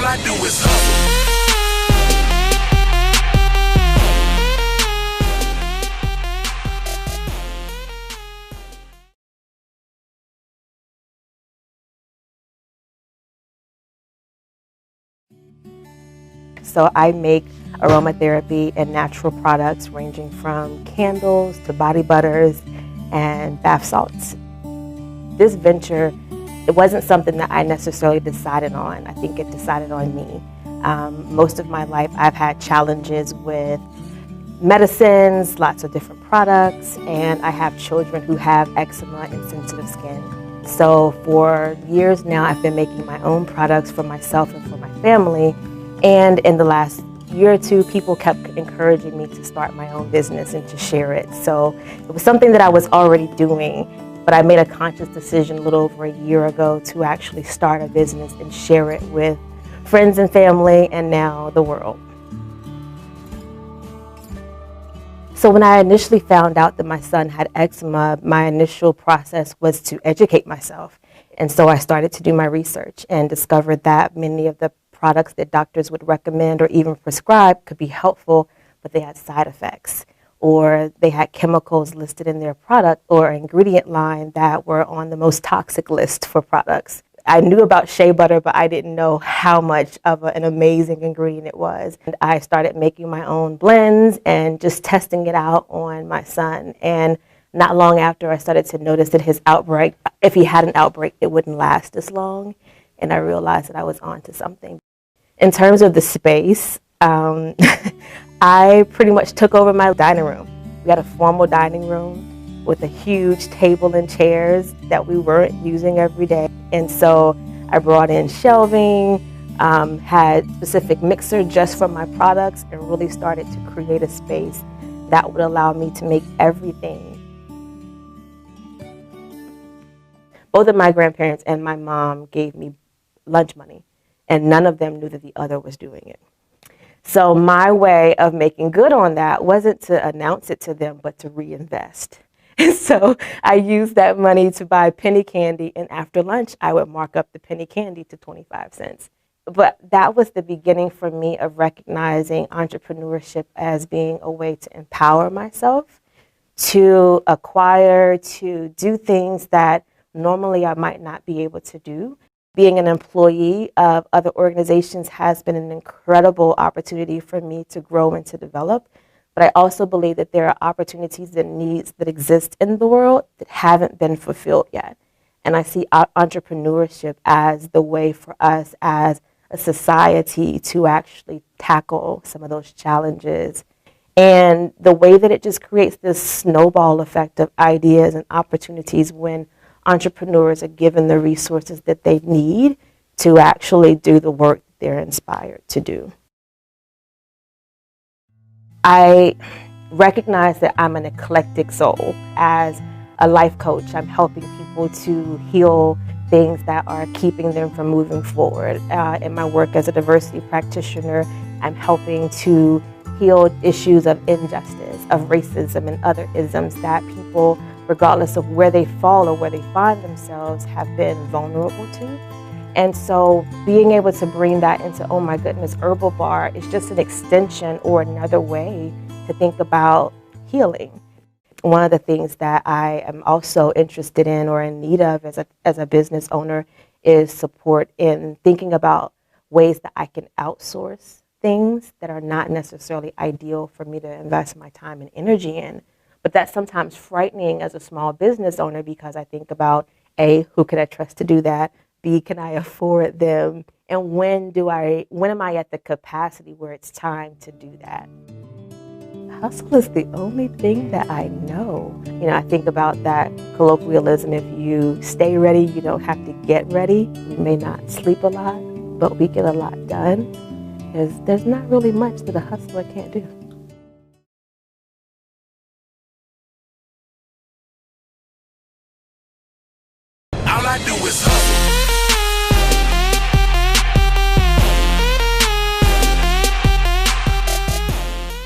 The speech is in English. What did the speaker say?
all I do is hustle. So I make aromatherapy and natural products ranging from candles to body butters and bath salts. This venture, it wasn't something that I necessarily decided on. I think it decided on me. Most of my life I've had challenges with medicines, lots of different products, and I have children who have eczema and sensitive skin. So for years now I've been making my own products for myself and for my family. And in the last year or two, people kept encouraging me to start my own business and to share it. So it was something that I was already doing, but I made a conscious decision a little over a year ago to actually start a business and share it with friends and family and now the world. So when I initially found out that my son had eczema, my initial process was to educate myself. And so I started to do my research and discovered that many of the products that doctors would recommend or even prescribe could be helpful, but they had side effects, or they had chemicals listed in their product or ingredient line that were on the most toxic list for products. I knew about shea butter, but I didn't know how much of an amazing ingredient it was. And I started making my own blends and just testing it out on my son. And not long after, I started to notice that his outbreak, if he had an outbreak, it wouldn't last as long. And I realized that I was onto something. In terms of the space, I pretty much took over my dining room. We had a formal dining room with a huge table and chairs that we weren't using every day. And so I brought in shelving, had specific mixer just for my products, and really started to create a space that would allow me to make everything. Both of my grandparents and my mom gave me lunch money, and none of them knew that the other was doing it. So my way of making good on that wasn't to announce it to them, but to reinvest. And so I used that money to buy penny candy, and after lunch, I would mark up the penny candy to 25 cents. But that was the beginning for me of recognizing entrepreneurship as being a way to empower myself, to acquire, to do things that normally I might not be able to do. Being an employee of other organizations has been an incredible opportunity for me to grow and to develop. But I also believe that there are opportunities and needs that exist in the world that haven't been fulfilled yet. And I see entrepreneurship as the way for us as a society to actually tackle some of those challenges. And the way that it just creates this snowball effect of ideas and opportunities when entrepreneurs are given the resources that they need to actually do the work that they're inspired to do. I recognize that I'm an eclectic soul. As a life coach, I'm helping people to heal things that are keeping them from moving forward. In my work as a diversity practitioner, I'm helping to heal issues of injustice, of racism and other isms that people, regardless of where they fall or where they find themselves, have been vulnerable to. And so being able to bring that into, oh my goodness, Herbal Bar is just an extension or another way to think about healing. One of the things that I am also interested in or in need of as a business owner is support in thinking about ways that I can outsource things that are not necessarily ideal for me to invest my time and energy in. But that's sometimes frightening as a small business owner because I think about, A, who can I trust to do that? B, can I afford them? And when am I at the capacity where it's time to do that? Hustle is the only thing that I know. You know, I think about that colloquialism, if you stay ready, you don't have to get ready. We may not sleep a lot, but we get a lot done. There's not really much that a hustler can't do.